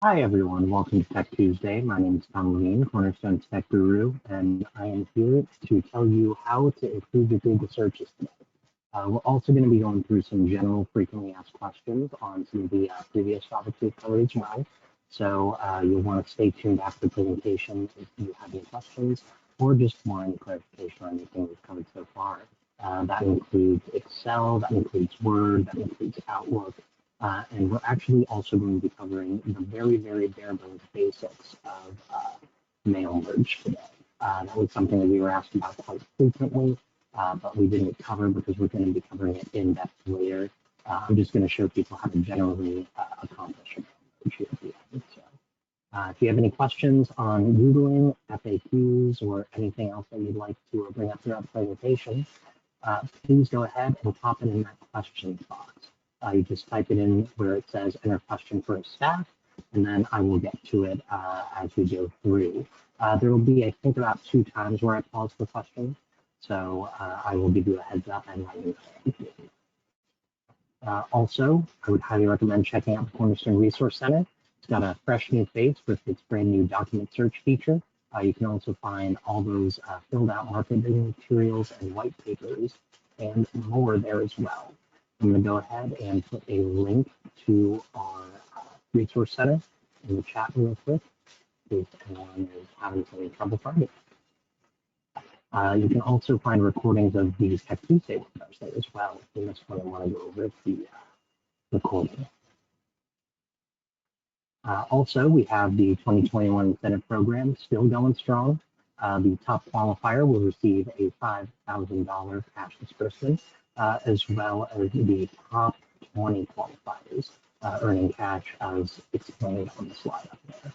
Hi everyone, welcome to Tech Tuesday. My name is Levine, Cornerstone Tech Guru, and I am here to tell you how to improve your Google searches today. We're also going to be going through some general frequently asked questions on some of the previous topics we've covered as well. So you'll want to stay tuned after the presentation if you have any questions or just want any clarification on anything we've covered so far. That includes Excel, that includes Word, that includes Outlook, and we're actually also going to be covering the very bare bones basics of mail merge today. That was something that we were asked about quite frequently, but we didn't cover because we're going to be covering it in depth later. I'm just going to show people how to generally accomplish a mail merge here at the end. So, if you have any questions on Googling, FAQs, or anything else that you'd like to bring up throughout the presentation, please go ahead and pop it in that questions box. You just type it in where it says enter question for staff, and then I will get to it as we go through. There will be, I think, about 2 times where I pause for questions, so I will give you a heads up and let you know. Also, I would highly recommend checking out the Cornerstone Resource Center. It's got a fresh new face with its brand new document search feature. You can also find all those filled out marketing materials and white papers and more there as well. I'm going to go ahead and put a link to our resource center in the chat real quick, in case anyone is having some trouble finding it. You can also find recordings of these Tech Tuesday webinars there as well. If you just want to go over the recording. Also, we have the 2021 incentive program still going strong. The top qualifier will receive a $5,000 cash disbursement, as well as the top 20 qualifiers earning cash as explained on the slide up there.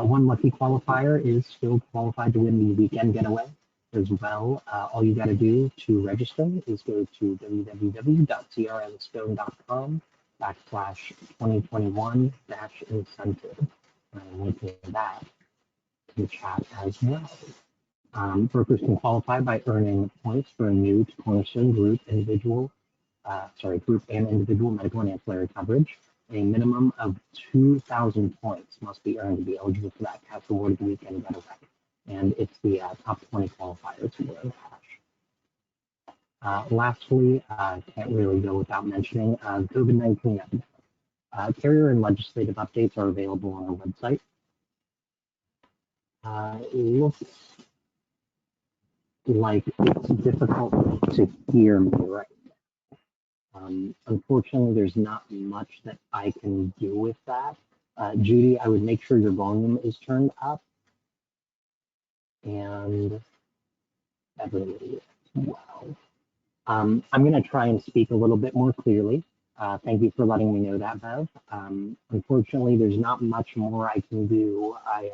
One lucky qualifier is still qualified to win the weekend getaway as well. All you got to do to register is go to www.crmstone.com/2021-incentive. I'm linking that in the chat as well. Brokers can qualify by earning points for a new to Cornerstone group and individual medical and ancillary coverage. A minimum of 2,000 points must be earned to be eligible for that cash reward of the weekend getaway. And it's the top 20 qualifiers who earn cash. Lastly, can't really go without mentioning COVID-19 epidemic. Carrier and legislative updates are available on our website. It looks like it's difficult to hear me right now. Unfortunately, there's not much that I can do with that. Judy, I would make sure your volume is turned up. And Beverly as well. I'm going to try and speak a little bit more clearly. Thank you for letting me know that, Bev. Unfortunately, there's not much more I can do. I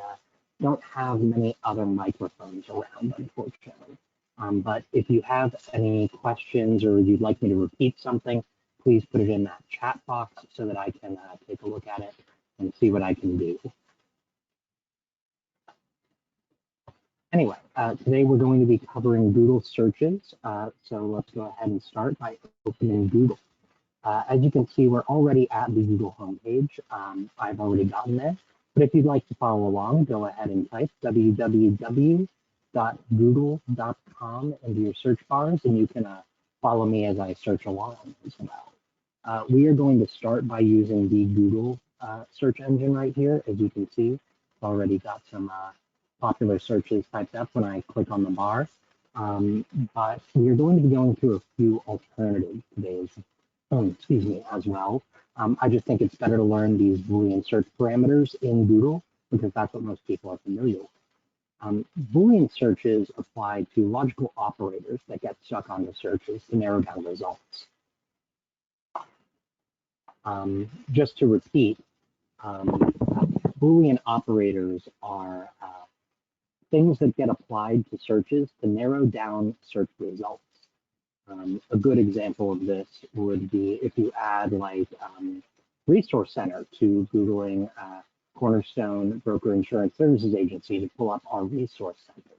don't have many other microphones around, unfortunately. But if you have any questions or you'd like me to repeat something, please put it in that chat box so that I can take a look at it and see what I can do. Anyway, today we're going to be covering Google searches. So let's go ahead and start by opening Google. As you can see, we're already at the Google homepage. I've already gotten there. But if you'd like to follow along, go ahead and type www.google.com into your search bars, and you can follow me as I search along as well. We are going to start by using the Google search engine right here. As you can see, it's already got some popular searches typed up when I click on the bar. But we are going to be going through a few alternatives today, as well. I just think it's better to learn these Boolean search parameters in Google because that's what most people are familiar with. Boolean searches apply to logical operators that get stuck on the searches to narrow down results. Just to repeat, Boolean operators are things that get applied to searches to narrow down search results. A good example of this would be if you add like Resource Center to Googling Cornerstone Broker Insurance Services Agency to pull up our Resource Center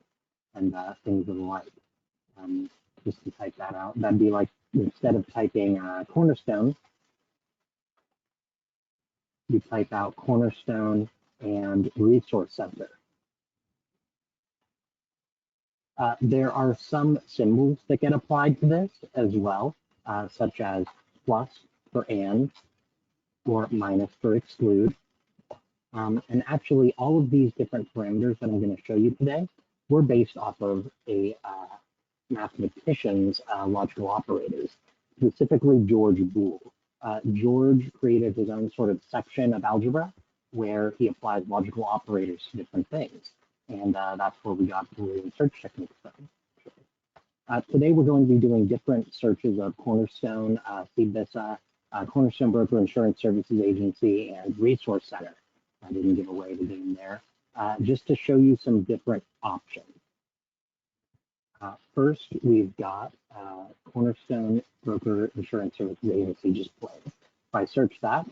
and things of the like. Just to type that out, that'd be like instead of typing Cornerstone, you type out Cornerstone and Resource Center. There are some symbols that get applied to this as well, such as plus for and or minus for exclude. And actually, all of these different parameters that I'm going to show you today were based off of a mathematician's logical operators, specifically George Boole. George created his own sort of section of algebra where he applies logical operators to different things. And that's where we got Boolean search techniques from. Today, we're going to be doing different searches of Cornerstone, CBISA, Cornerstone Broker Insurance Services Agency, and Resource Center. I didn't give away the game there, just to show you some different options. First, we've got Cornerstone Broker Insurance Services Agency just plain. If I search that,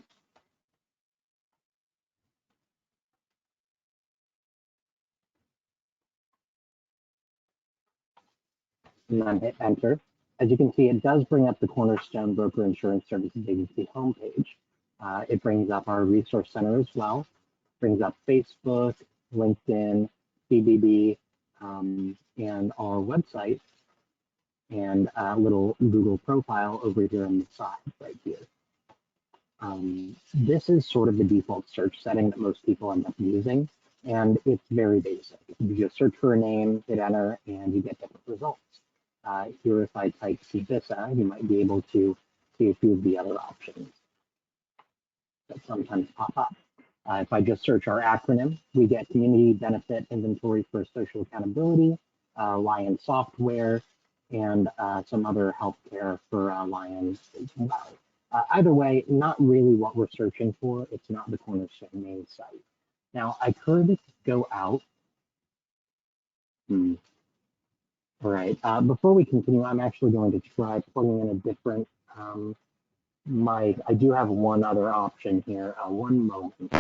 and then hit enter, as you can see, it does bring up the Cornerstone Broker Insurance Services Agency homepage. It brings up our Resource Center as well, brings up Facebook, LinkedIn, BBB, and our website, and a little Google profile over here on the side right here. This is sort of the default search setting that most people end up using, and it's very basic. You just search for a name, hit enter, and you get different results. Here, if I type CBISA, you might be able to see a few of the other options that sometimes pop up. If I just search our acronym, we get Community Benefit Inventory for Social Accountability, Lion Software, and some other healthcare for Lions as well. Either way, not really what we're searching for. It's not the Cornerstone main site. Now, I could go out. All right, before we continue, I'm actually going to try plugging in a different mic. I do have one other option here. One moment.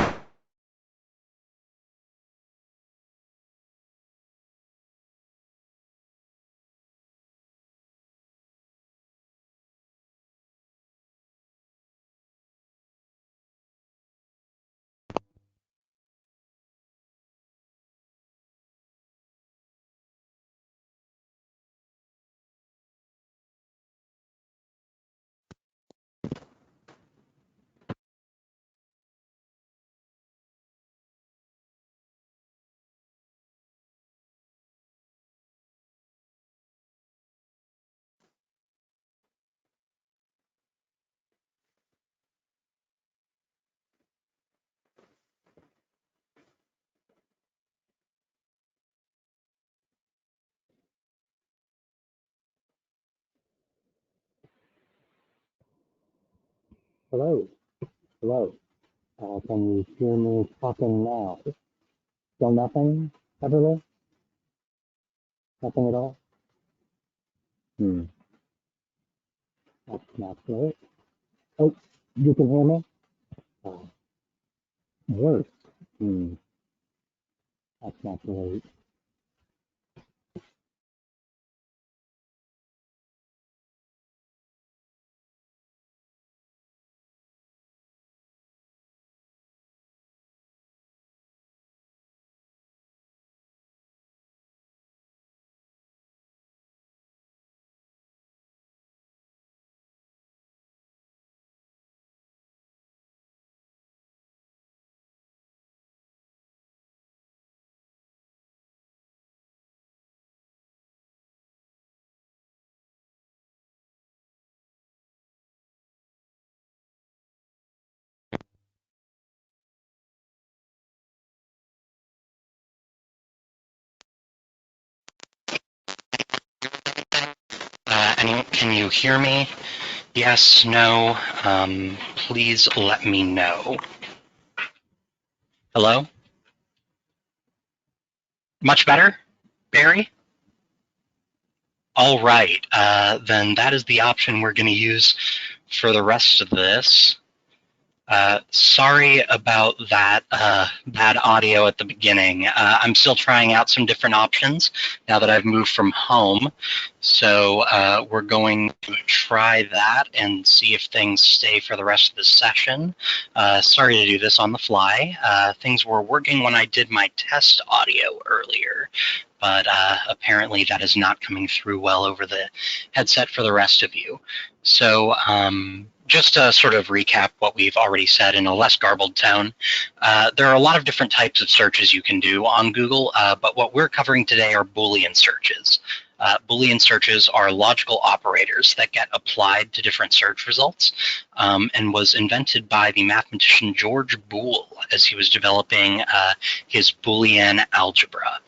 Hello, hello. Can you hear me talking now? Still nothing, Beverly? Nothing at all? That's not great. Oh, you can hear me? Oh, worse. That's not great. Can you hear me? Yes, no, please let me know. Hello? Much better, Barry? All right, then that is the option we're going to use for the rest of this. Sorry about that bad audio at the beginning. I'm still trying out some different options now that I've moved from home. So we're going to try that and see if things stay for the rest of the session. Sorry to do this on the fly. Things were working when I did my test audio earlier, but apparently that is not coming through well over the headset for the rest of you. So just to sort of recap what we've already said in a less garbled tone, there are a lot of different types of searches you can do on Google, but what we're covering today are Boolean searches. Boolean searches are logical operators that get applied to different search results, and was invented by the mathematician George Boole as he was developing his Boolean algebra.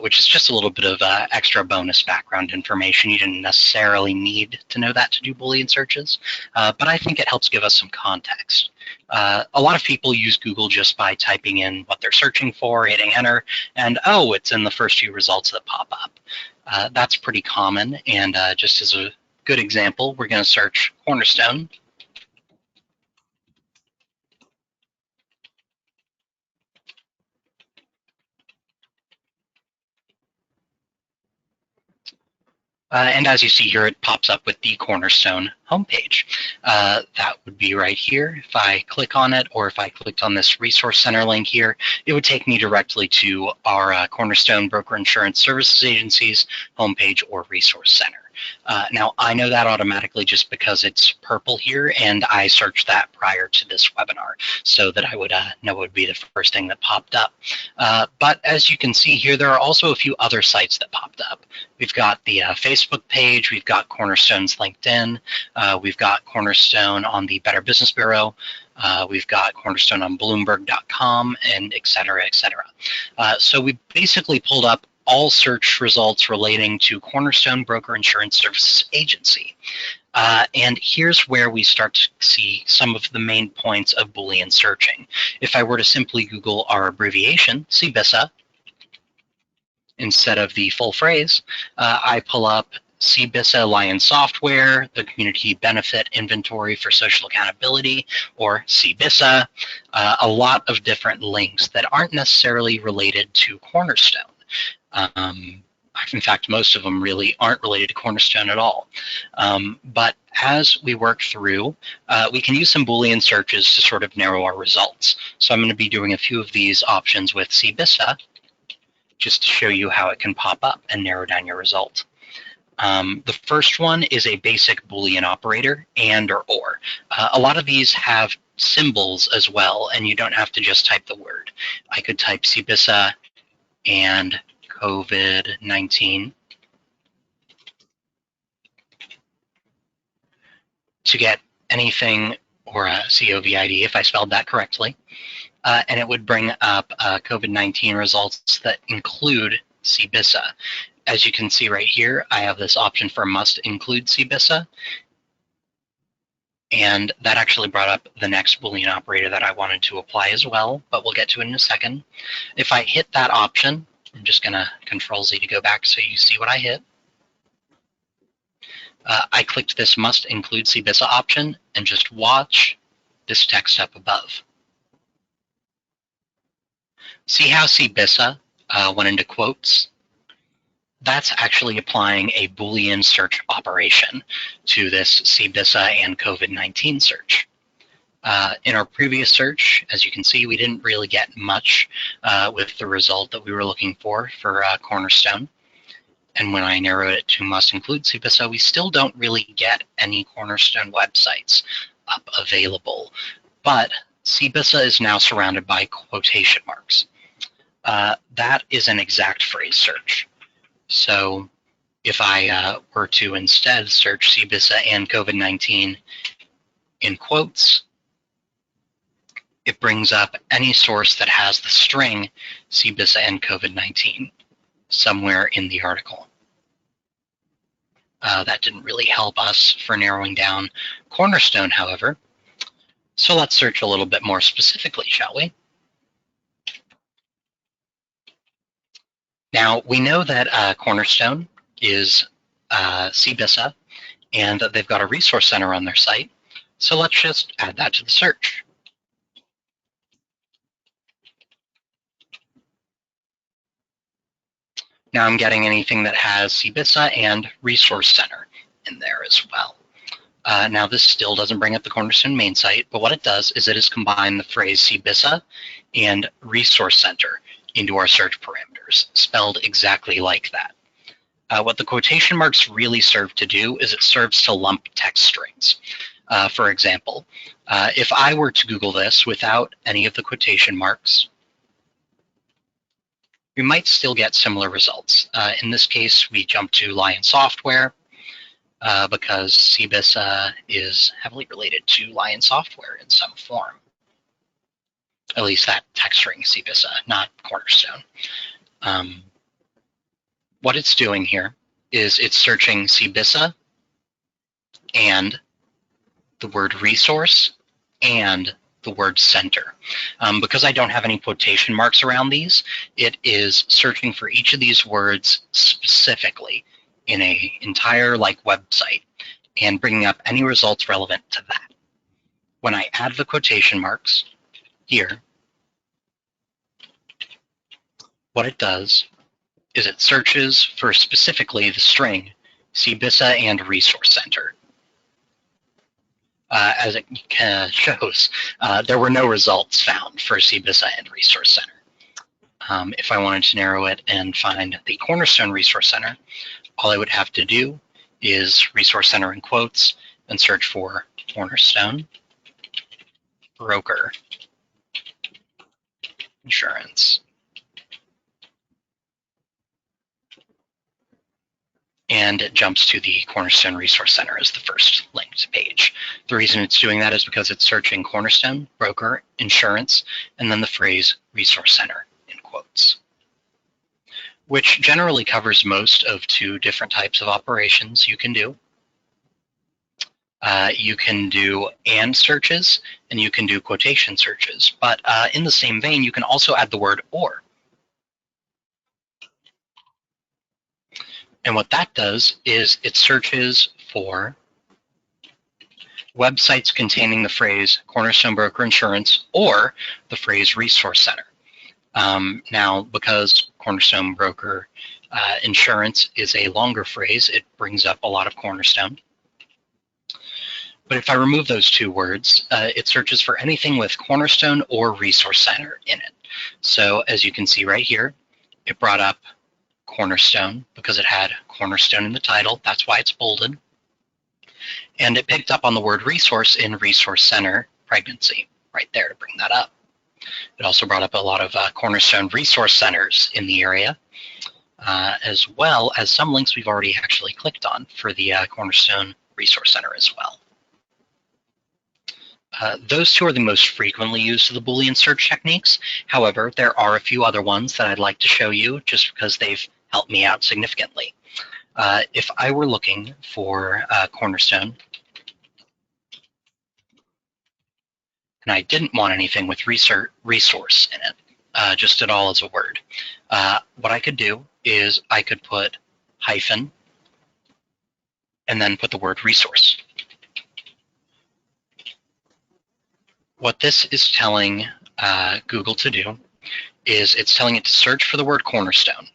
Which is just a little bit of extra bonus background information. You didn't necessarily need to know that to do Boolean searches, but I think it helps give us some context. A lot of people use Google just by typing in what they're searching for, hitting enter, and oh, it's in the first few results that pop up. That's pretty common, and just as a good example, we're going to search Cornerstone. And as you see here, it pops up with the Cornerstone homepage. That would be right here. If I click on it, or if I clicked on this Resource Center link here, it would take me directly to our Cornerstone Broker Insurance Services Agency's homepage or Resource Center. Now, I know that automatically just because it's purple here, and I searched that prior to this webinar so that I would know it would be the first thing that popped up. But as you can see here, there are also a few other sites that popped up. We've got the Facebook page, we've got Cornerstone's LinkedIn, we've got Cornerstone on the Better Business Bureau, we've got Cornerstone on Bloomberg.com, and et cetera, et cetera. So we basically pulled up all search results relating to Cornerstone Broker Insurance Services Agency. And here's where we start to see some of the main points of Boolean searching. If I were to simply Google our abbreviation, CBISA, instead of the full phrase, I pull up CBISA Alliance Software, the Community Benefit Inventory for Social Accountability, or CBISA, a lot of different links that aren't necessarily related to Cornerstone. In fact, most of them really aren't related to Cornerstone at all. But as we work through, we can use some Boolean searches to sort of narrow our results. So I'm going to be doing a few of these options with CBISA, just to show you how it can pop up and narrow down your result. The first one is a basic Boolean operator, and or. A lot of these have symbols as well, and you don't have to just type the word. I could type CBISA and COVID-19 to get anything, or a COVID if I spelled that correctly. And it would bring up COVID-19 results that include CBISA. As you can see right here, I have this option for must include CBISA. And that actually brought up the next Boolean operator that I wanted to apply as well, but we'll get to it in a second. If I hit that option, I'm just going to Control-Z to go back so you see what I hit. I clicked this must include CBISA option, and just watch this text up above. See how CBISA went into quotes? That's actually applying a Boolean search operation to this CBISA and COVID-19 search. In our previous search, as you can see, we didn't really get much with the result that we were looking for Cornerstone. And when I narrowed it to must include CBISA, we still don't really get any Cornerstone websites up available. But CBISA is now surrounded by quotation marks. That is an exact phrase search. So if I were to instead search CBISA and COVID-19 in quotes, it brings up any source that has the string CBISA and COVID-19 somewhere in the article. That didn't really help us for narrowing down Cornerstone, however. So let's search a little bit more specifically, shall we? Now, we know that Cornerstone is CBISA, and they've got a resource center on their site. So let's just add that to the search. Now I'm getting anything that has CBISA and Resource Center in there as well. Now this still doesn't bring up the Cornerstone main site, but what it does is it has combined the phrase CBISA and Resource Center into our search parameters, spelled exactly like that. What the quotation marks really serve to do is it serves to lump text strings. For example, if I were to Google this without any of the quotation marks, we might still get similar results. In this case, we jump to Lion Software because CBISA is heavily related to Lion Software in some form. At least that text string CBISA, not Cornerstone. What it's doing here is it's searching CBISA and the word resource and the word center. Because I don't have any quotation marks around these, it is searching for each of these words specifically in an entire website and bringing up any results relevant to that. When I add the quotation marks here, what it does is it searches for specifically the string CBISA and Resource Center. As it shows, there were no results found for CBISA and Resource Center. If I wanted to narrow it and find the Cornerstone Resource Center, all I would have to do is Resource Center in quotes and search for Cornerstone Broker Insurance. And it jumps to the Cornerstone Resource Center as the first linked page. The reason it's doing that is because it's searching Cornerstone, Broker, Insurance, and then the phrase Resource Center in quotes, which generally covers most of two different types of operations you can do. You can do AND searches, and you can do quotation searches. But in the same vein, you can also add the word OR. And what that does is it searches for websites containing the phrase Cornerstone Broker Insurance or the phrase Resource Center. Now, because Cornerstone Broker Insurance is a longer phrase, it brings up a lot of Cornerstone. But if I remove those two words, it searches for anything with Cornerstone or Resource Center in it. So as you can see right here, it brought up Cornerstone because it had Cornerstone in the title. That's why it's bolded. And it picked up on the word resource in Resource Center pregnancy right there to bring that up. It also brought up a lot of Cornerstone resource centers in the area, as well as some links we've already actually clicked on for the Cornerstone Resource Center as well. Those two are the most frequently used of the Boolean search techniques. However, there are a few other ones that I'd like to show you just because they've helped me out significantly. If I were looking for Cornerstone, and I didn't want anything with resource in it, just at all as a word, what I could do is I could put hyphen and then put the word resource. What this is telling Google to do is it's telling it to search for the word Cornerstone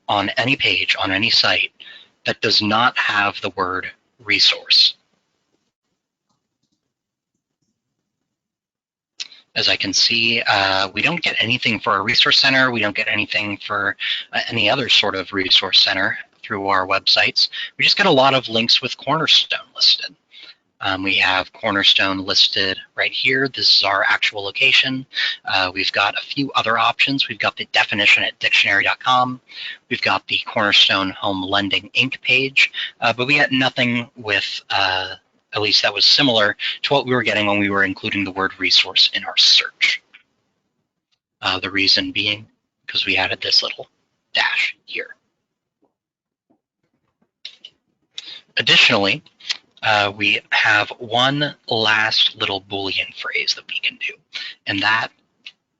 on any page, on any site that does not have the word resource. As I can see, we don't get anything for a resource center. We don't get anything for any other sort of resource center through our websites. We just get a lot of links with Cornerstone listed. We have Cornerstone listed right here. This is our actual location. We've got a few other options. We've got the definition at dictionary.com. We've got the Cornerstone Home Lending Inc. page, but we got nothing with, at least that was similar to what we were getting when we were including the word resource in our search. The reason being because we added this little dash here. Additionally, we have one last little Boolean phrase that we can do, and that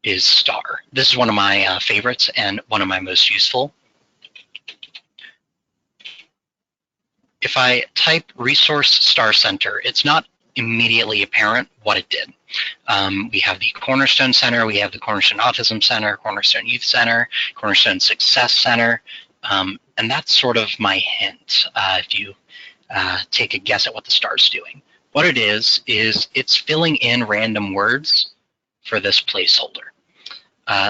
is star. This is one of my favorites and one of my most useful. If I type resource star center, it's not immediately apparent what it did. We have the Cornerstone Center, we have the Cornerstone Autism Center, Cornerstone Youth Center, Cornerstone Success Center. And that's sort of my hint, if you take a guess at what the star's doing. What it is it's filling in random words for this placeholder.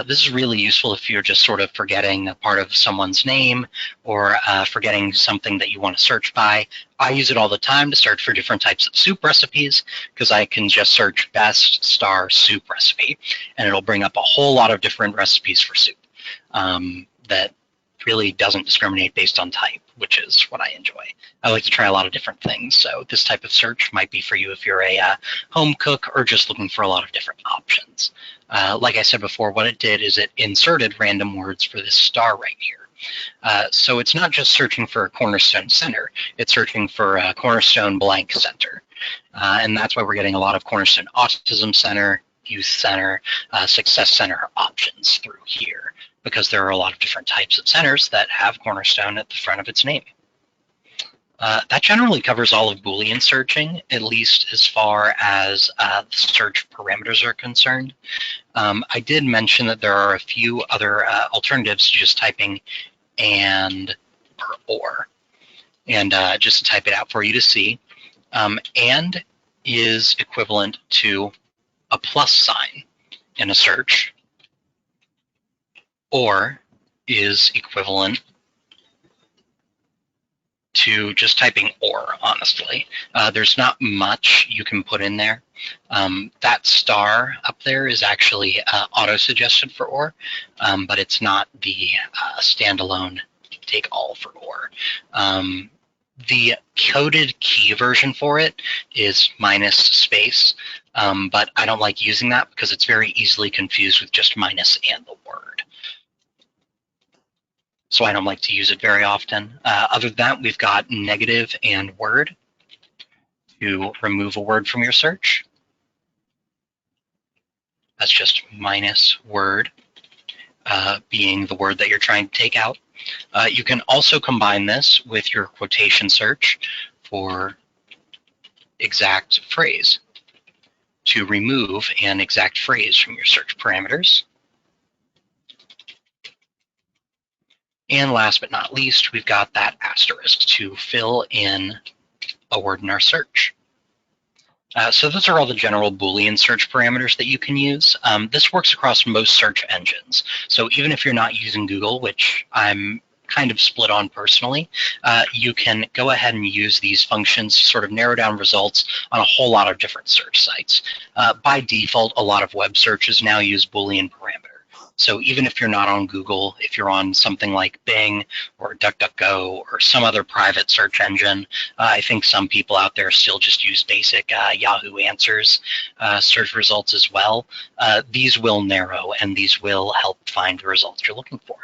This is really useful if you're just sort of forgetting a part of someone's name or forgetting something that you want to search by. I use it all the time to search for different types of soup recipes because I can just search best star soup recipe and it'll bring up a whole lot of different recipes for soup that really doesn't discriminate based on type, which is what I enjoy. I like to try a lot of different things, so this type of search might be for you if you're a home cook or just looking for a lot of different options. Like I said before, what it did is it inserted random words for this star right here. So it's not just searching for a Cornerstone Center, it's searching for a Cornerstone blank center. And that's why we're getting a lot of Cornerstone Autism Center, Youth Center, Success Center options through here, because there are a lot of different types of centers that have Cornerstone at the front of its name. That generally covers all of Boolean searching, at least as far as the search parameters are concerned. I did mention that there are a few other alternatives to just typing and or. And just to type it out for you to see, and is equivalent to a plus sign in a search, or is equivalent to just typing or, honestly. There's not much you can put in there. That star up there is actually auto-suggested for or, but it's not the standalone take all for or. The coded key version for it is minus space, but I don't like using that because it's very easily confused with just minus and the word. So I don't like to use it very often. Other than that, we've got negative and word to remove a word from your search. That's just minus word being the word that you're trying to take out. You can also combine this with your quotation search for exact phrase to remove an exact phrase from your search parameters. And last but not least, we've got that asterisk to fill in a word in our search. So those are all the general Boolean search parameters that you can use. This works across most search engines. So even if you're not using Google, which I'm kind of split on personally, you can go ahead and use these functions to sort of narrow down results on a whole lot of different search sites. By default, a lot of web searches now use Boolean parameters. So even if you're not on Google, if you're on something like Bing or DuckDuckGo or some other private search engine, I think some people out there still just use basic Yahoo Answers search results as well. These will narrow and these will help find the results you're looking for.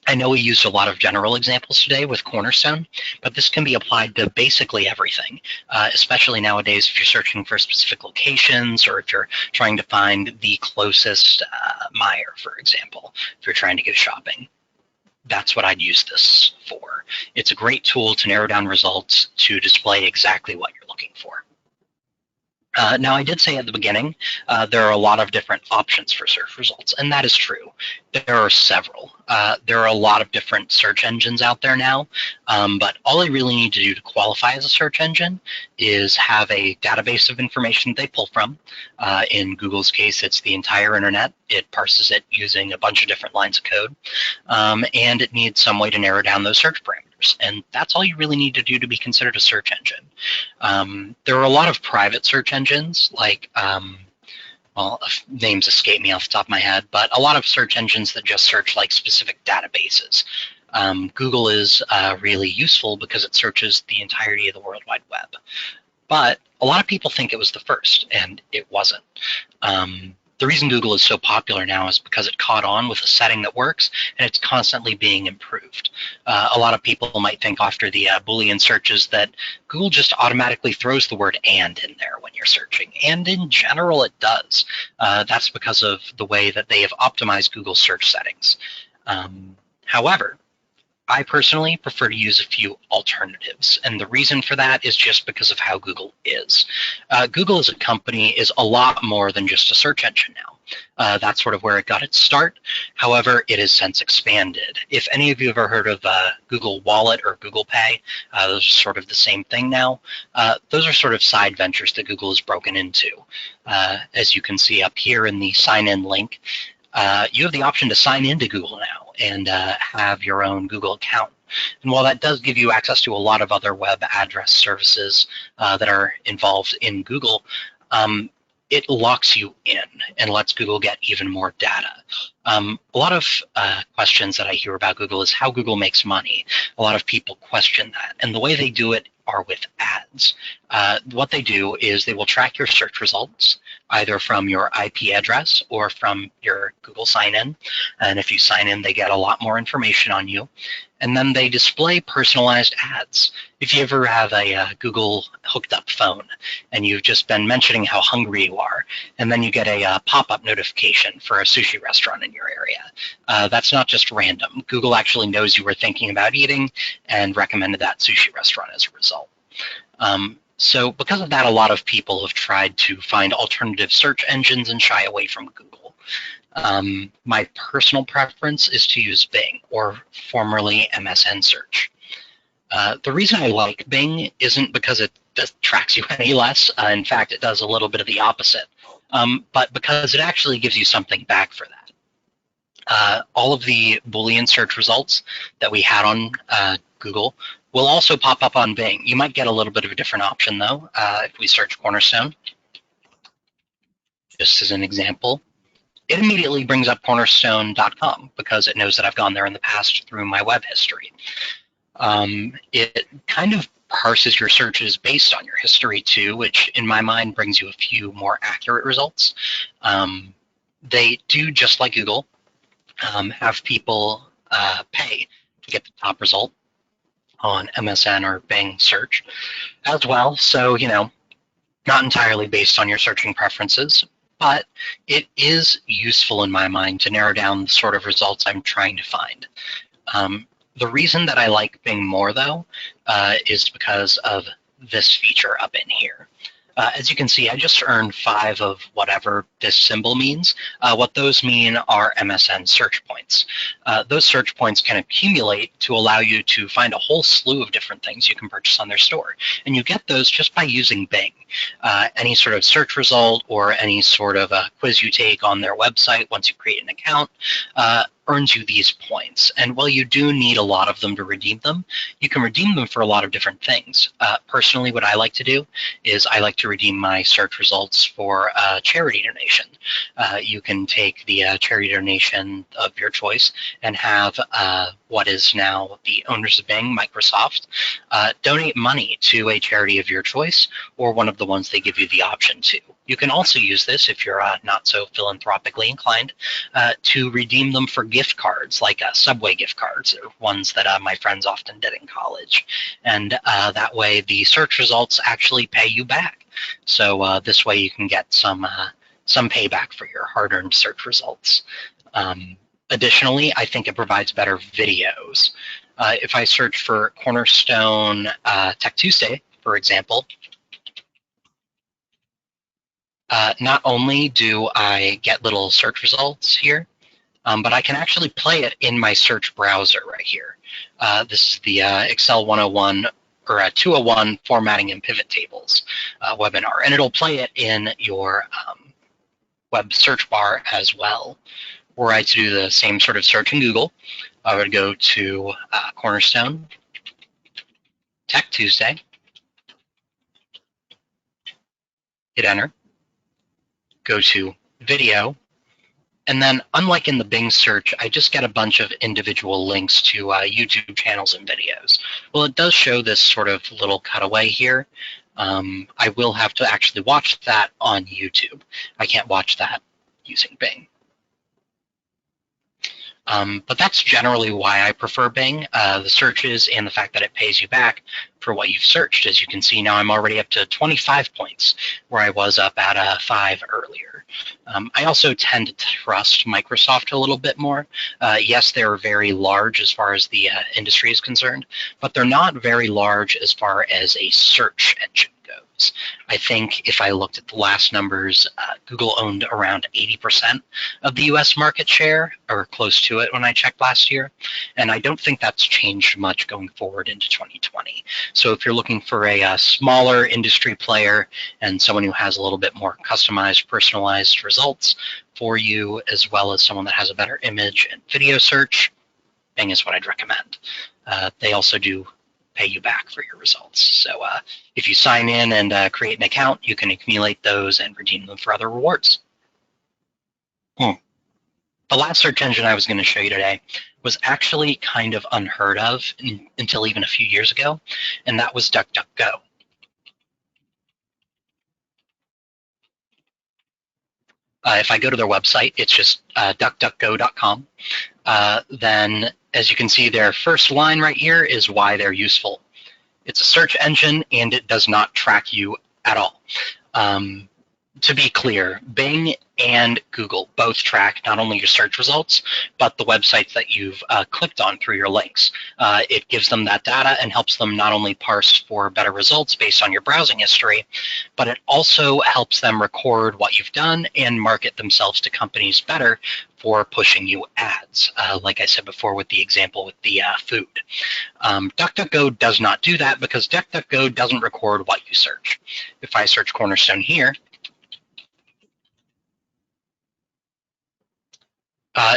I know we used a lot of general examples today with Cornerstone, but this can be applied to basically everything, especially nowadays if you're searching for specific locations or if you're trying to find the closest Meijer, for example, if you're trying to go shopping. That's what I'd use this for. It's a great tool to narrow down results to display exactly what you're looking for. Now, I did say at the beginning, there are a lot of different options for search results, and that is true. There are several. There are a lot of different search engines out there now, but all you really need to do to qualify as a search engine is have a database of information they pull from. In Google's case, it's the entire internet. It parses it using a bunch of different lines of code, and it needs some way to narrow down those search parameters. And that's all you really need to do to be considered a search engine. There are a lot of private search engines, like, well, names escape me off the top of my head, but a lot of search engines that just search like specific databases. Google is really useful because it searches the entirety of the World Wide Web. But a lot of people think it was the first, and it wasn't. The reason Google is so popular now is because it caught on with a setting that works, and it's constantly being improved. A lot of people might think after the Boolean searches that Google just automatically throws the word "and" in there when you're searching, and in general it does. That's because of the way that they have optimized Google search settings. However, I personally prefer to use a few alternatives, and the reason for that is just because of how Google is. Google as a company is a lot more than just a search engine now. That's sort of where it got its start. However, it has since expanded. If any of you have ever heard of Google Wallet or Google Pay, those are sort of the same thing now. Those are sort of side ventures that Google has broken into. As you can see up here in the sign-in link, you have the option to sign into Google now and have your own Google account. And while that does give you access to a lot of other web address services that are involved in Google, it locks you in and lets Google get even more data. A lot of questions that I hear about Google is how Google makes money. A lot of people question that, and the way they do it are with ads. What they do is they will track your search results, either from your IP address or from your Google sign-in. And if you sign in, they get a lot more information on you. And then they display personalized ads. If you ever have a Google hooked up phone and you've just been mentioning how hungry you are, and then you get a pop-up notification for a sushi restaurant in your area, that's not just random. Google actually knows you were thinking about eating and recommended that sushi restaurant as a result. So because of that, a lot of people have tried to find alternative search engines and shy away from Google. My personal preference is to use Bing, or formerly Msn Search. The reason I like Bing isn't because it tracks you any less. In fact, it does a little bit of the opposite, but because it actually gives you something back for that. All of the Boolean search results that we had on Google will also pop up on Bing. You might get a little bit of a different option, though, if we search Cornerstone, just as an example. It immediately brings up cornerstone.com because it knows that I've gone there in the past through my web history. It kind of parses your searches based on your history too, which in my mind brings you a few more accurate results. They do, just like Google, have people pay to get the top result on MSN or Bing search as well. So, not entirely based on your searching preferences, but it is useful in my mind to narrow down the sort of results I'm trying to find. The reason that I like Bing more, though, is because of this feature up in here. As you can see, I just earned 5 of whatever this symbol means. What those mean are MSN search points. Those search points can accumulate to allow you to find a whole slew of different things you can purchase on their store. And you get those just by using Bing. Any sort of search result or any sort of quiz you take on their website once you create an account earns you these points. And while you do need a lot of them to redeem them, you can redeem them for a lot of different things. Personally, what I like to do is I like to redeem my search results for a charity donation. You can take the charity donation of your choice and have what is now the owners of Bing, Microsoft, donate money to a charity of your choice or one of the ones they give you the option to. You can also use this, if you're not so philanthropically inclined, to redeem them for gift cards, like Subway gift cards, or ones that my friends often did in college. And that way the search results actually pay you back. So this way you can get some payback for your hard-earned search results. Additionally, I think it provides better videos. If I search for Cornerstone Tech Tuesday, for example, not only do I get little search results here, but I can actually play it in my search browser right here. This is the Excel 101 or 201 Formatting and Pivot Tables webinar, and it'll play it in your web search bar as well. Were I to do the same sort of search in Google, I would go to Cornerstone Tech Tuesday, hit enter, go to video, and then unlike in the Bing search, I just get a bunch of individual links to YouTube channels and videos. Well, it does show this sort of little cutaway here. I will have to actually watch that on YouTube. I can't watch that using Bing. But that's generally why I prefer Bing, the searches and the fact that it pays you back for what you've searched. As you can see now, I'm already up to 25 points, where I was up at 5 earlier. I also tend to trust Microsoft a little bit more. Yes, they're very large as far as the industry is concerned, but they're not very large as far as a search engine goes. things. I think if I looked at the last numbers, Google owned around 80% of the US market share, or close to it when I checked last year. And I don't think that's changed much going forward into 2020. So if you're looking for a smaller industry player and someone who has a little bit more customized, personalized results for you, as well as someone that has a better image and video search, Bing is what I'd recommend. They also do pay you back for your results. So if you sign in and create an account, you can accumulate those and redeem them for other rewards. The last search engine I was going to show you today was actually kind of unheard of until even a few years ago, and that was DuckDuckGo. If I go to their website, it's just duckduckgo.com. Then, as you can see, their first line right here is why they're useful. It's a search engine, and it does not track you at all. To be clear, Bing and Google both track not only your search results, but the websites that you've clicked on through your links. It gives them that data and helps them not only parse for better results based on your browsing history, but it also helps them record what you've done and market themselves to companies better for pushing you ads, like I said before with the example with the food. DuckDuckGo does not do that because DuckDuckGo doesn't record what you search. If I search Cornerstone here,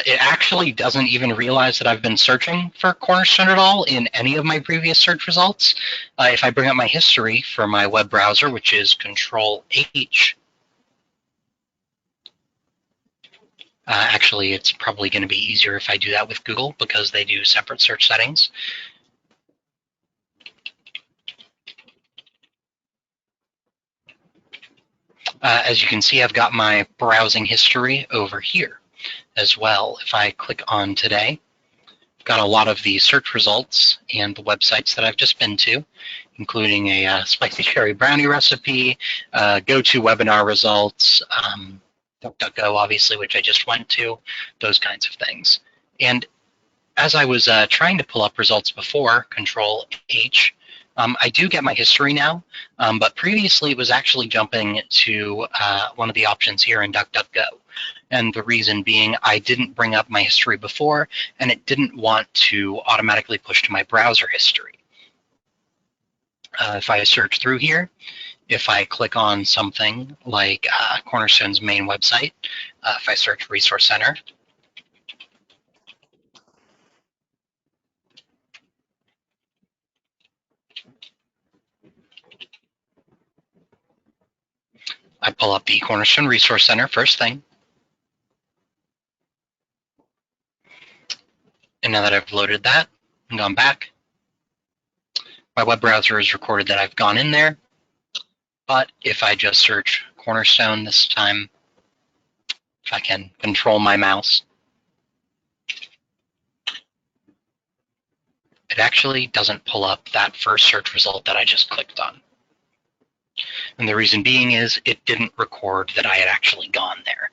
it actually doesn't even realize that I've been searching for Cornerstone at all in any of my previous search results. If I bring up my history for my web browser, which is Control-H, actually, it's probably going to be easier if I do that with Google because they do separate search settings. As you can see, I've got my browsing history over here as well. If I click on today, I've got a lot of the search results and the websites that I've just been to, including a spicy cherry brownie recipe, go-to webinar results, DuckDuckGo, obviously, which I just went to, those kinds of things. And as I was trying to pull up results before, Control-H, I do get my history now, but previously it was actually jumping to one of the options here in DuckDuckGo. And the reason being I didn't bring up my history before, and it didn't want to automatically push to my browser history. If I search through here, if I click on something like Cornerstone's main website, if I search Resource Center, I pull up the Cornerstone Resource Center first thing. And now that I've loaded that and gone back, my web browser has recorded that I've gone in there. But if I just search Cornerstone this time, if I can control my mouse, it actually doesn't pull up that first search result that I just clicked on. And the reason being is it didn't record that I had actually gone there.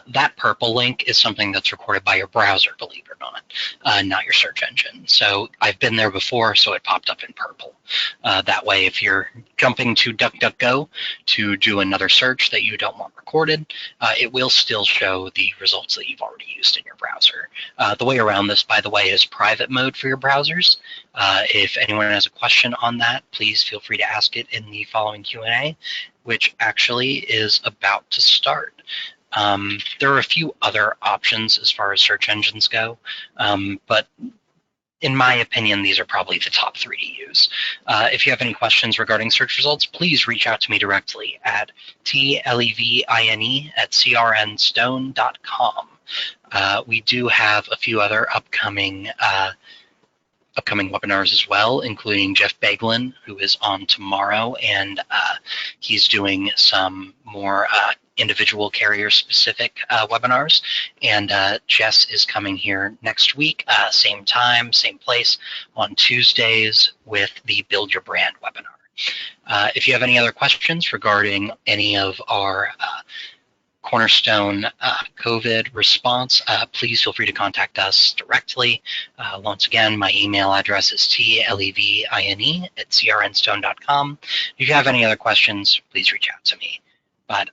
That purple link is something that's recorded by your browser, believe it or not your search engine. So I've been there before, so it popped up in purple. That way, if you're jumping to DuckDuckGo to do another search that you don't want recorded, it will still show the results that you've already used in your browser. The way around this, by the way, is private mode for your browsers. If anyone has a question on that, please feel free to ask it in the following Q&A, which actually is about to start. There are a few other options as far as search engines go, but in my opinion, these are probably the top three to use. If you have any questions regarding search results, please reach out to me directly at tlevine@crnstone.com. We do have a few other upcoming webinars as well, including Jeff Beglin, who is on tomorrow, and he's doing some more individual carrier-specific webinars. And Jess is coming here next week, same time, same place, on Tuesdays with the Build Your Brand webinar. If you have any other questions regarding any of our Cornerstone COVID response, please feel free to contact us directly. Once again, my email address is tlevine@crnstone.com. If you have any other questions, please reach out to me. But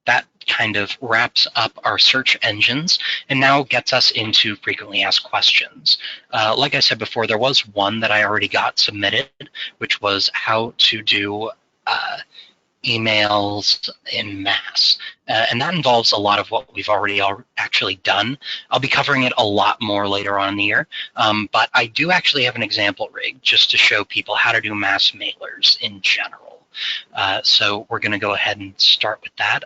that kind of wraps up our search engines and now gets us into frequently asked questions. Like I said before, there was one that I already got submitted, which was how to do emails in mass. And that involves a lot of what we've already actually done. I'll be covering it a lot more later on in the year, but I do actually have an example rig just to show people how to do mass mailers in general. So we're going to go ahead and start with that.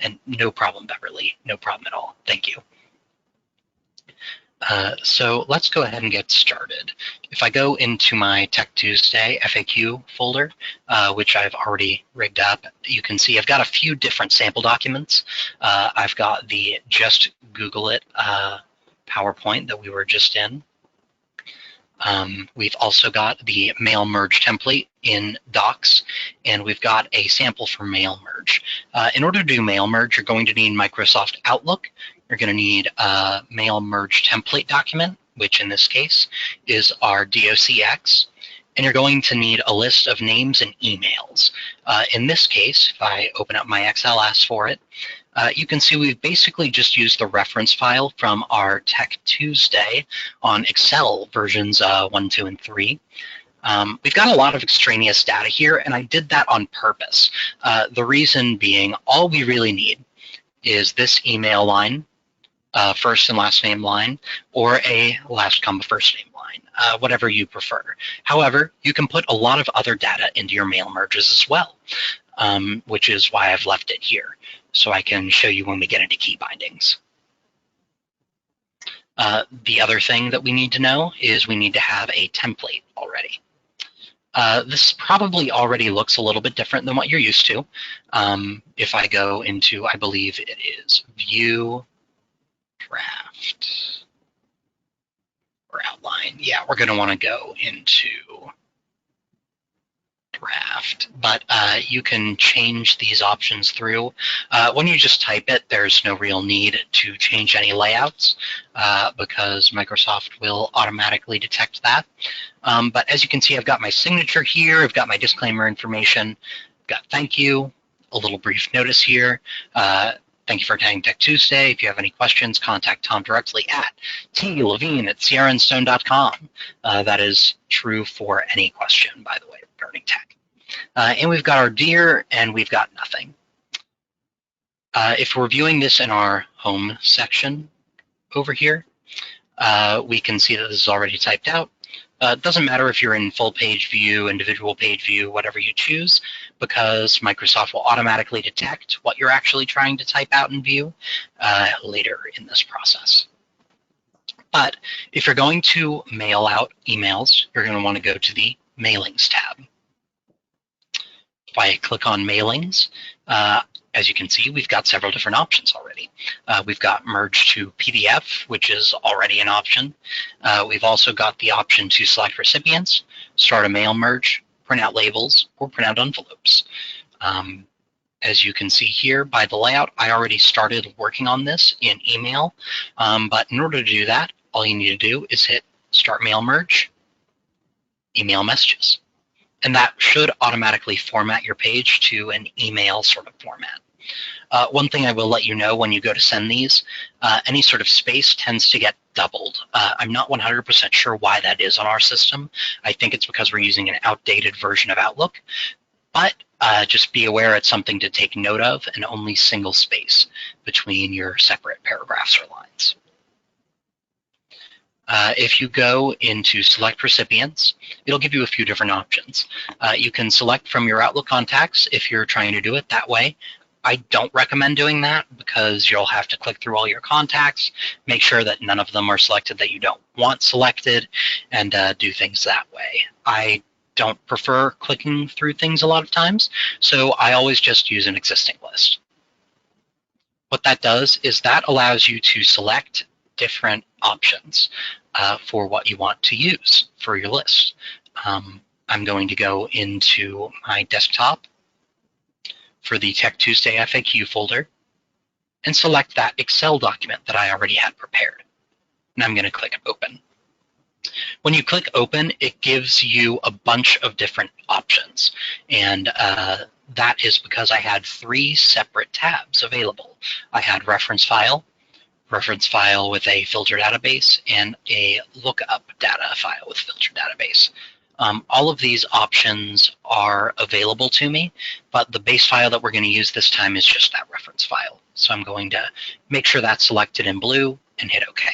And no problem, Beverly. No problem at all. Thank you. So let's go ahead and get started. If I go into my Tech Tuesday FAQ folder, which I've already rigged up, you can see I've got a few different sample documents. I've got the Just Google It PowerPoint that we were just in. We've also got the mail merge template in Docs, and we've got a sample for mail merge. In order to do mail merge, you're going to need Microsoft Outlook. You're going to need a mail merge template document, which in this case is our docx, and you're going to need a list of names and emails. In this case, if I open up my XLS for it, you can see we've basically just used the reference file from our Tech Tuesday on Excel versions 1, 2, and 3. We've got a lot of extraneous data here, and I did that on purpose. The reason being, all we really need is this email line, first and last name line, or a last comma first name line, whatever you prefer. However, you can put a lot of other data into your mail merges as well, which is why I've left it here, so I can show you when we get into key bindings. The other thing that we need to know is we need to have a template already. This probably already looks a little bit different than what you're used to. If I go into, I believe it is View, Draft, or Outline. Yeah, we're going to want to go into Draft, but you can change these options through. When you just type it, there's no real need to change any layouts because Microsoft will automatically detect that. But as you can see, I've got my signature here, I've got my disclaimer information, I've got thank you, a little brief notice here. Thank you for attending Tech Tuesday. If you have any questions, contact Tom directly at tlevine@crnstone.com. That is true for any question, by the way, regarding tech. And we've got our dear, and we've got nothing. If we're viewing this in our home section over here, we can see that this is already typed out. It doesn't matter if you're in full page view, individual page view, whatever you choose, because Microsoft will automatically detect what you're actually trying to type out in view later in this process. But if you're going to mail out emails, you're going to want to go to the Mailings tab. If I click on Mailings, as you can see, we've got several different options already. We've got Merge to PDF, which is already an option. We've also got the option to select recipients, start a mail merge, print out labels, or print out envelopes. As you can see here by the layout, I already started working on this in email, but in order to do that, all you need to do is hit Start Mail Merge, Email Messages. And that should automatically format your page to an email sort of format. One thing I will let you know when you go to send these, any sort of space tends to get doubled. I'm not 100% sure why that is on our system. I think it's because we're using an outdated version of Outlook, but just be aware it's something to take note of, and only single space between your separate paragraphs or lines. If you go into Select Recipients, it'll give you a few different options. You can select from your Outlook contacts if you're trying to do it that way. I don't recommend doing that because you'll have to click through all your contacts, make sure that none of them are selected that you don't want selected, and do things that way. I don't prefer clicking through things a lot of times, so I always just use an existing list. What that does is that allows you to select different options for what you want to use for your list. I'm going to go into my desktop for the Tech Tuesday FAQ folder. and select that Excel document that I already had prepared. And I'm going to click Open. When you click Open, it gives you a bunch of different options. And that is because I had 3 separate tabs available. I had reference file with a filter database, and a lookup data file with filter database. All of these options are available to me, but the base file that we're going to use this time is just that reference file. So I'm going to make sure that's selected in blue and hit OK.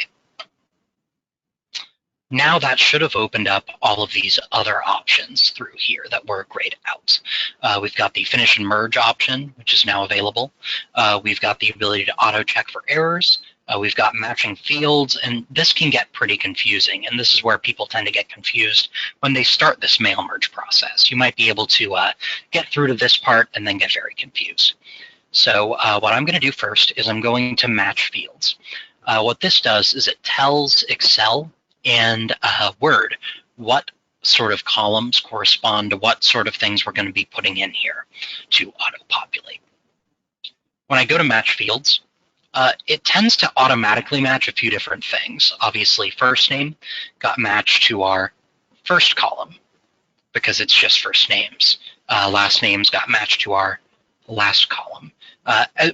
Now that should have opened up all of these other options through here that were grayed out. We've got the finish and merge option, which is now available. We've got the ability to auto check for errors. We've got matching fields, and this can get pretty confusing, and this is where people tend to get confused when they start this mail merge process. You might be able to get through to this part and then get very confused. So what I'm going to do first is I'm going to match fields. What this does is it tells Excel and Word what sort of columns correspond to what sort of things we're going to be putting in here to auto-populate. When I go to match fields, it tends to automatically match a few different things. Obviously, first name got matched to our first column because it's just first names. Last names got matched to our last column.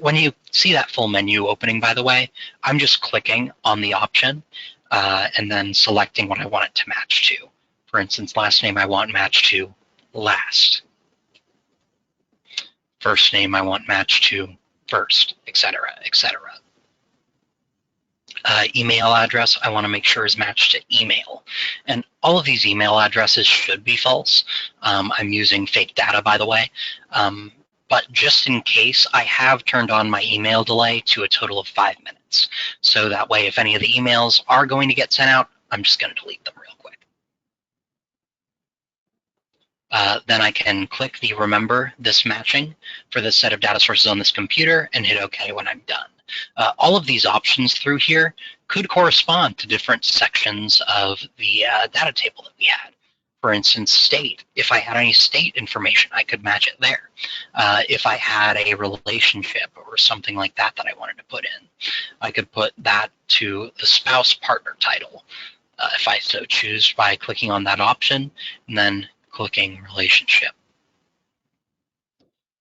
When you see that full menu opening, by the way, I'm just clicking on the option and then selecting what I want it to match to. For instance, last name I want matched to last. First name I want matched to first, etc., etc. Email address I want to make sure is matched to email. And all of these email addresses should be false. I'm using fake data, by the way. But just in case, I have turned on my email delay to a total of 5 minutes. So that way, if any of the emails are going to get sent out, I'm just going to delete them real quick. Then I can click the remember this matching for the set of data sources on this computer and hit OK when I'm done. All of these options through here could correspond to different sections of the data table that we had. For instance, state. If I had any state information, I could match it there. If I had a relationship or something like that that I wanted to put in, I could put that to the spouse partner title if I so choose by clicking on that option and then clicking relationship.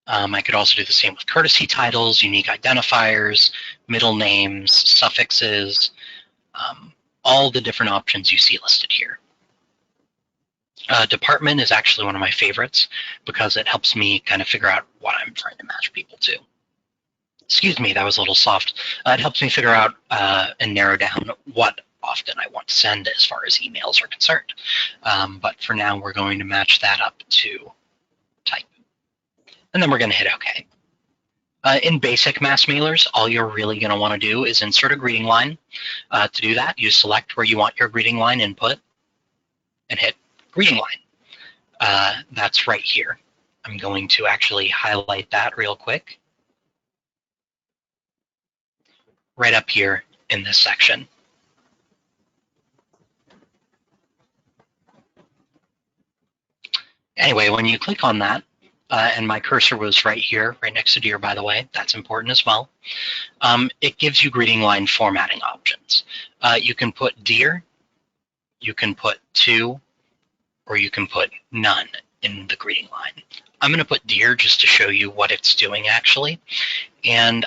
I could also do the same with courtesy titles, unique identifiers, middle names, suffixes, all the different options you see listed here. Department is actually one of my favorites because it helps me kind of figure out what I'm trying to match people to. Excuse me, that was a little soft. It helps me figure out and narrow down what often I want to send as far as emails are concerned. But for now, we're going to match that up to type. And then we're going to hit OK. In basic mass mailers, all you're really going to want to do is insert a greeting line. To do that, you select where you want your greeting line input and hit greeting line. That's right here. I'm going to actually highlight that real quick. Right up here in this section. Anyway, when you click on that, and my cursor was right here, right next to dear, by the way, that's important as well, it gives you greeting line formatting options. You can put dear, you can put to, or you can put none in the greeting line. I'm going to put dear just to show you what it's doing actually, and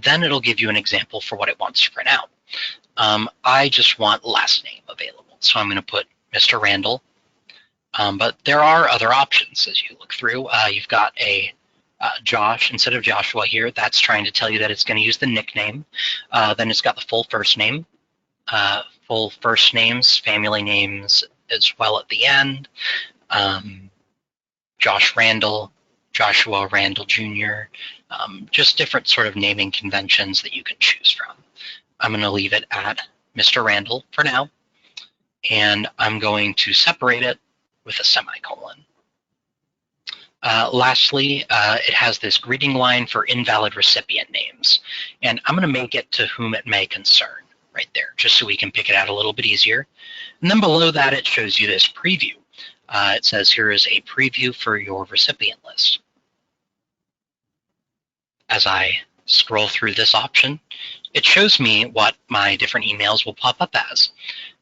then it'll give you an example for what it wants to print out. I just want last name available, so I'm going to put Mr. Randall, but there are other options as you look through. You've got a Josh instead of Joshua here. That's trying to tell you that it's going to use the nickname. Then it's got the full first name, full first names, family names as well at the end. Josh Randall, Joshua Randall Jr., just different sort of naming conventions that you can choose from. I'm going to leave it at Mr. Randall for now, and I'm going to separate it with a semicolon. Lastly, it has this greeting line for invalid recipient names, and I'm going to make it to whom it may concern right there, just so we can pick it out a little bit easier. And then below that, it shows you this preview. It says here is a preview for your recipient list. As I scroll through this option, it shows me what my different emails will pop up as.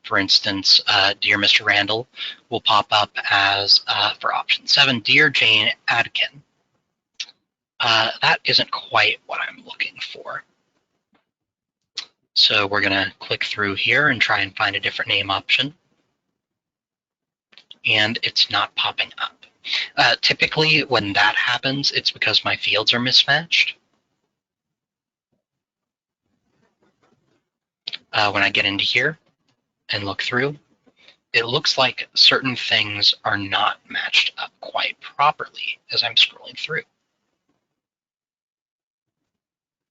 For instance, Dear Mr. Randall will pop up as, for option 7, Dear Jane Adkin. That isn't quite what I'm looking for. So we're going to click through here and try and find a different name option. And it's not popping up. Typically, when that happens, it's because my fields are mismatched. When I get into here and look through, it looks like certain things are not matched up quite properly as I'm scrolling through.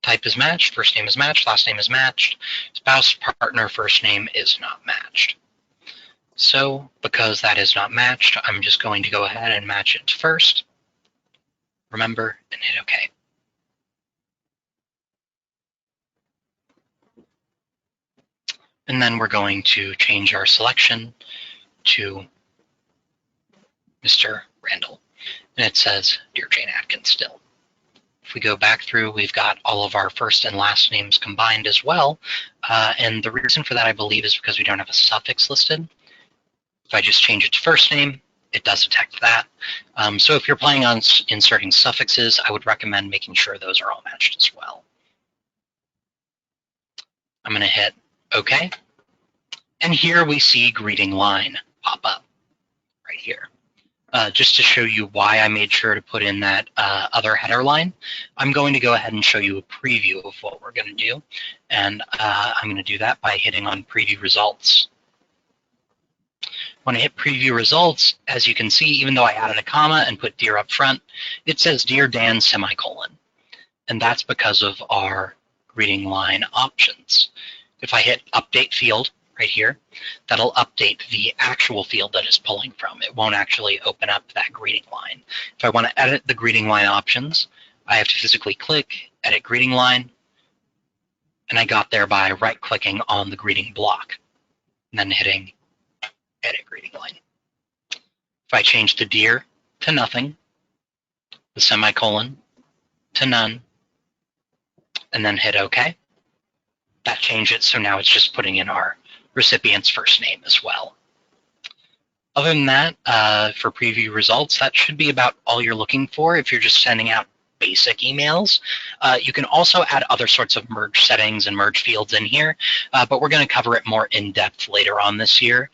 Type is matched, first name is matched, last name is matched, spouse, partner, first name is not matched. So because that is not matched, I'm just going to go ahead and match it to first, remember, and hit OK. And then we're going to change our selection to Mr. Randall. And it says Dear Jane Atkins still. If we go back through, we've got all of our first and last names combined as well. And the reason for that, I believe, is because we don't have a suffix listed. If I just change it to first name, it does detect that. So if you're planning on inserting suffixes, I would recommend making sure those are all matched as well. I'm going to hit OK. And here we see greeting line pop up right here. Just to show you why I made sure to put in that other header line, I'm going to go ahead and show you a preview of what we're going to do. And I'm going to do that by hitting on preview results. When I hit preview results, as you can see, even though I added a comma and put dear up front, it says Dear Dan semicolon. And that's because of our greeting line options. If I hit update field right here, that'll update the actual field that it's pulling from. It won't actually open up that greeting line. If I want to edit the greeting line options, I have to physically click edit greeting line, and I got there by right-clicking on the greeting block and then hitting edit greeting line. If I change the dear to nothing, the semicolon to none, and then hit OK, that changed it, so now it's just putting in our recipient's first name as well. Other than that, for preview results, that should be about all you're looking for if you're just sending out basic emails. You can also add other sorts of merge settings and merge fields in here, but we're going to cover it more in depth later on this year.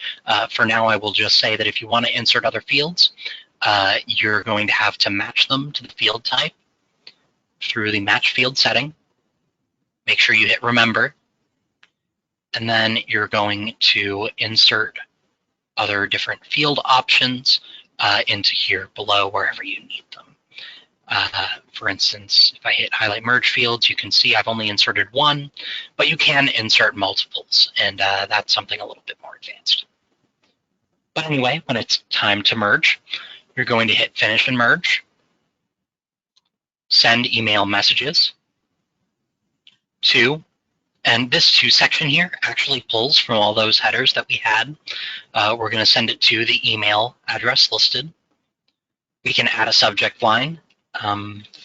For now, I will just say that if you want to insert other fields, you're going to have to match them to the field type through the match field setting. Make sure you hit remember, and then you're going to insert other different field options into here below wherever you need them. For instance, if I hit highlight merge fields, you can see I've only inserted one, but you can insert multiples, and that's something a little bit more advanced. But anyway, when it's time to merge, you're going to hit finish and merge, send email messages to, and this to section here actually pulls from all those headers that we had. We're going to send it to the email address listed. We can add a subject line.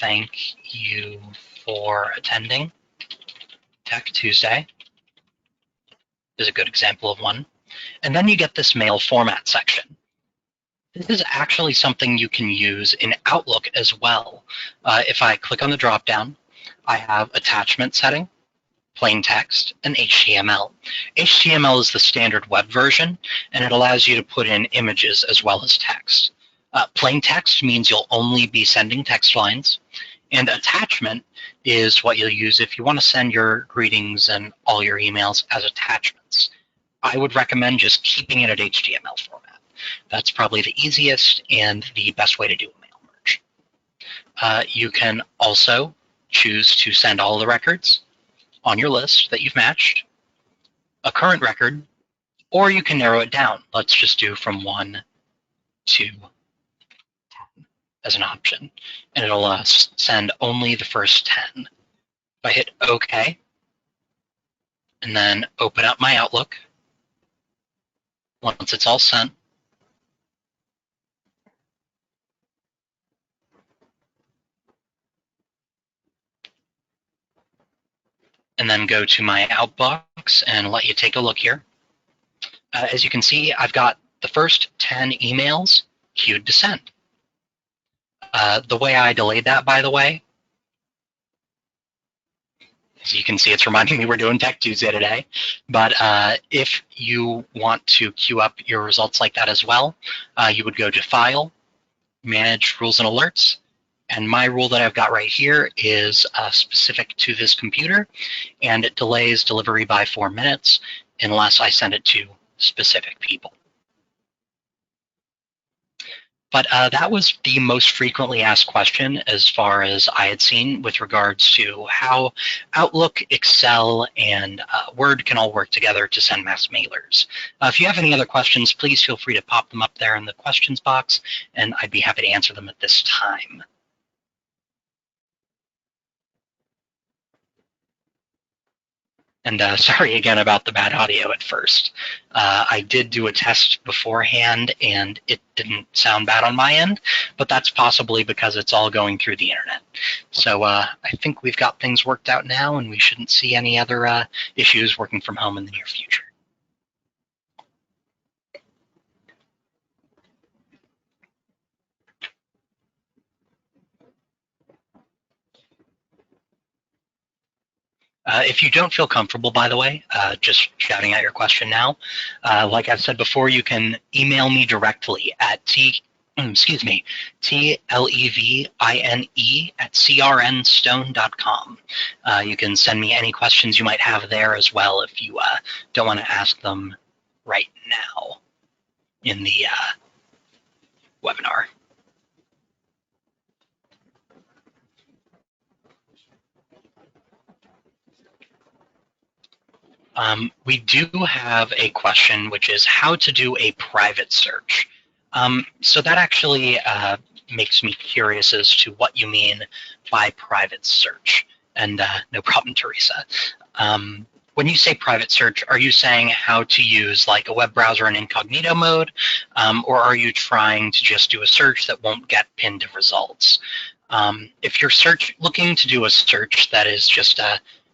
Thank you for attending Tech Tuesday is a good example of one. And then you get this mail format section. This is actually something you can use in Outlook as well. If I click on the dropdown, I have attachment setting, plain text, and HTML. HTML is the standard web version, and it allows you to put in images as well as text. Plain text means you'll only be sending text lines, and attachment is what you'll use if you want to send your greetings and all your emails as attachments. I would recommend just keeping it at HTML format. That's probably the easiest and the best way to do a mail merge. You can also choose to send all the records on your list that you've matched, a current record, or you can narrow it down. Let's just do from 1 to 10 as an option, and it'll send only the first 10. If I hit OK, and then open up my Outlook, once it's all sent, and then go to my outbox and let you take a look here. As you can see, I've got the first 10 emails queued to send. The way I delayed that, by the way, as you can see, it's reminding me we're doing Tech Tuesday today. But if you want to queue up your results like that as well, you would go to File, Manage Rules and Alerts. And my rule that I've got right here is specific to this computer, and it delays delivery by 4 minutes unless I send it to specific people. But that was the most frequently asked question as far as I had seen with regards to how Outlook, Excel, and Word can all work together to send mass mailers. If you have any other questions, please feel free to pop them up there in the questions box, and I'd be happy to answer them at this time. And sorry again about the bad audio at first. I did do a test beforehand and it didn't sound bad on my end, but that's possibly because it's all going through the internet. So I think we've got things worked out now and we shouldn't see any other issues working from home in the near future. If you don't feel comfortable, by the way, just shouting out your question now, like I've said before, you can email me directly at tlevine@crnstone.com. You can send me any questions you might have there as well if you don't want to ask them right now in the webinar. We do have a question, which is how to do a private search. So that actually makes me curious as to what you mean by private search. And no problem, Teresa. When you say private search, are you saying how to use like a web browser in incognito mode? Or are you trying to just do a search that won't get pinned to results? If you're looking to do a search that is just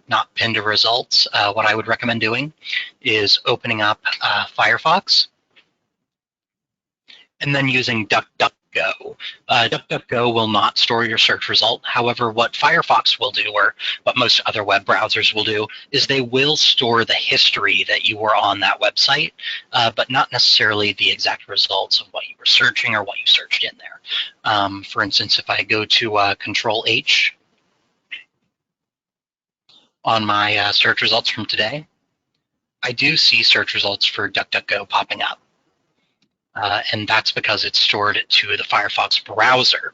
not pinned to results, what I would recommend doing is opening up Firefox and then using DuckDuckGo. DuckDuckGo will not store your search result. However, what Firefox will do, or what most other web browsers will do, is they will store the history that you were on that website, but not necessarily the exact results of what you were searching or what you searched in there. For instance, if I go to Control-H, on my search results from today, I do see search results for DuckDuckGo popping up. And that's because it's stored to the Firefox browser.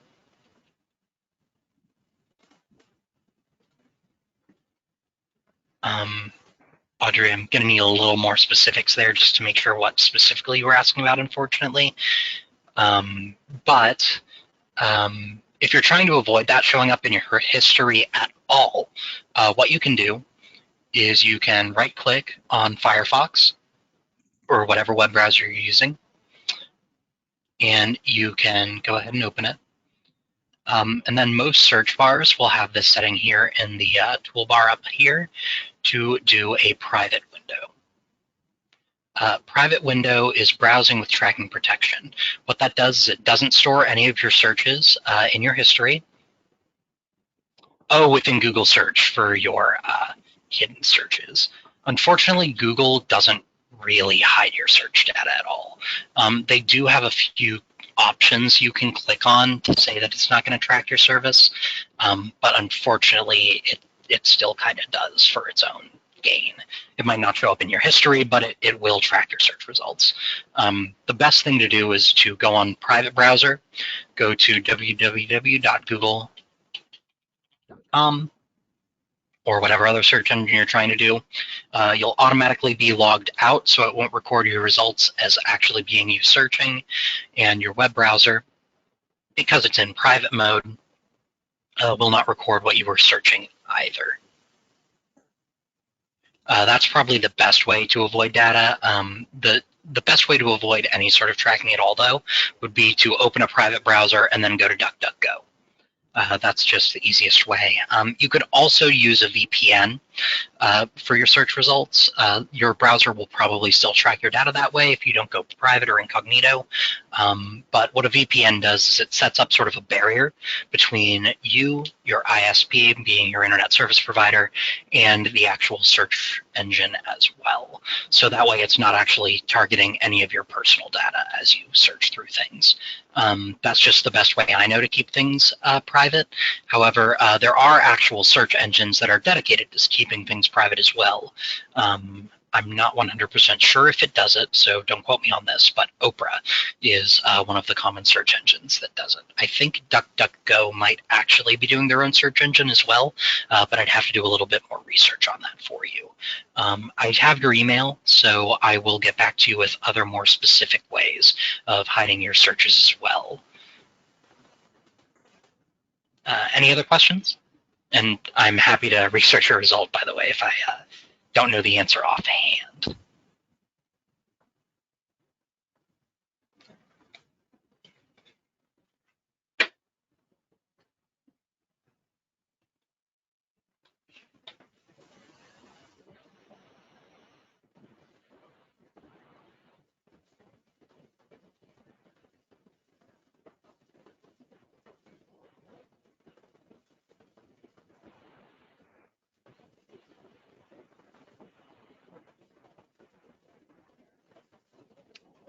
Audrey, I'm going to need a little more specifics there just to make sure what specifically you were asking about, unfortunately. But if you're trying to avoid that showing up in your history at all, what you can do is you can right-click on Firefox or whatever web browser you're using, and you can go ahead and open it. And then most search bars will have this setting here in the toolbar up here to do a private window. Private window is browsing with tracking protection. What that does is it doesn't store any of your searches in your history. Oh, within Google search for your hidden searches. Unfortunately, Google doesn't really hide your search data at all. They do have a few options you can click on to say that it's not going to track your service, but unfortunately, it still kind of does for its own gain. It might not show up in your history, but it will track your search results. The best thing to do is to go on private browser, go to www.google.com, or whatever other search engine you're trying to do. You'll automatically be logged out, so it won't record your results as actually being you searching, and your web browser, because it's in private mode, will not record what you were searching either. That's probably the best way to avoid data. The best way to avoid any sort of tracking at all, though, would be to open a private browser and then go to DuckDuckGo. That's just the easiest way. You could also use a VPN For your search results, your browser will probably still track your data that way if you don't go private or incognito. But what a VPN does is it sets up sort of a barrier between you, your ISP, being your internet service provider, and the actual search engine as well. So that way it's not actually targeting any of your personal data as you search through things. That's just the best way I know to keep things private. However, there are actual search engines that are dedicated to keeping things private as well. I'm not 100% sure if it does it, so don't quote me on this, but Oprah is one of the common search engines that does it. I think DuckDuckGo might actually be doing their own search engine as well, but I'd have to do a little bit more research on that for you. I have your email, so I will get back to you with other more specific ways of hiding your searches as well. Any other questions? And I'm happy to research your result, by the way, if I don't know the answer offhand.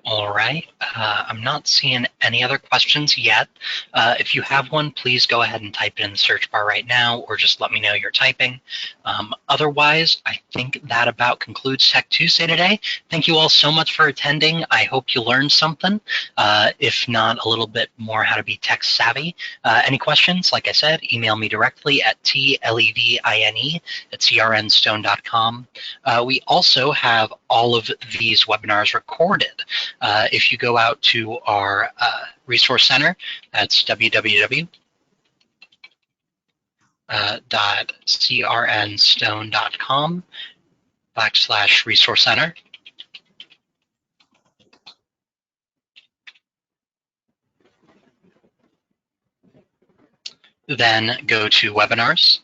All right, I'm not seeing any other questions yet. If you have one, please go ahead and type it in the search bar right now, or just let me know you're typing. Otherwise, I think that about concludes Tech Tuesday today. Thank you all so much for attending. I hope you learned something, if not a little bit more how to be tech savvy. Any questions, like I said, email me directly at tlevine@crnstone.com. We also have all of these webinars recorded. If you go out to our resource center, that's www.crnstone.com/resource center. Then go to webinars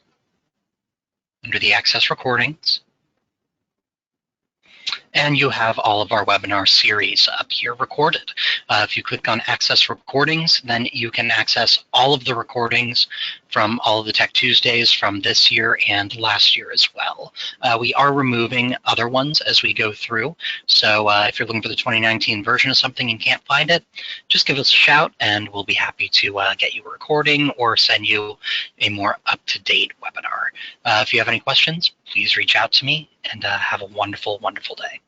under the access recordings. And you have all of our webinar series up here recorded. If you click on Access Recordings, then you can access all of the recordings from all of the Tech Tuesdays from this year and last year as well. We are removing other ones as we go through. So if you're looking for the 2019 version of something and can't find it, just give us a shout and we'll be happy to get you a recording or send you a more up-to-date webinar. If you have any questions, please reach out to me and have a wonderful, wonderful day.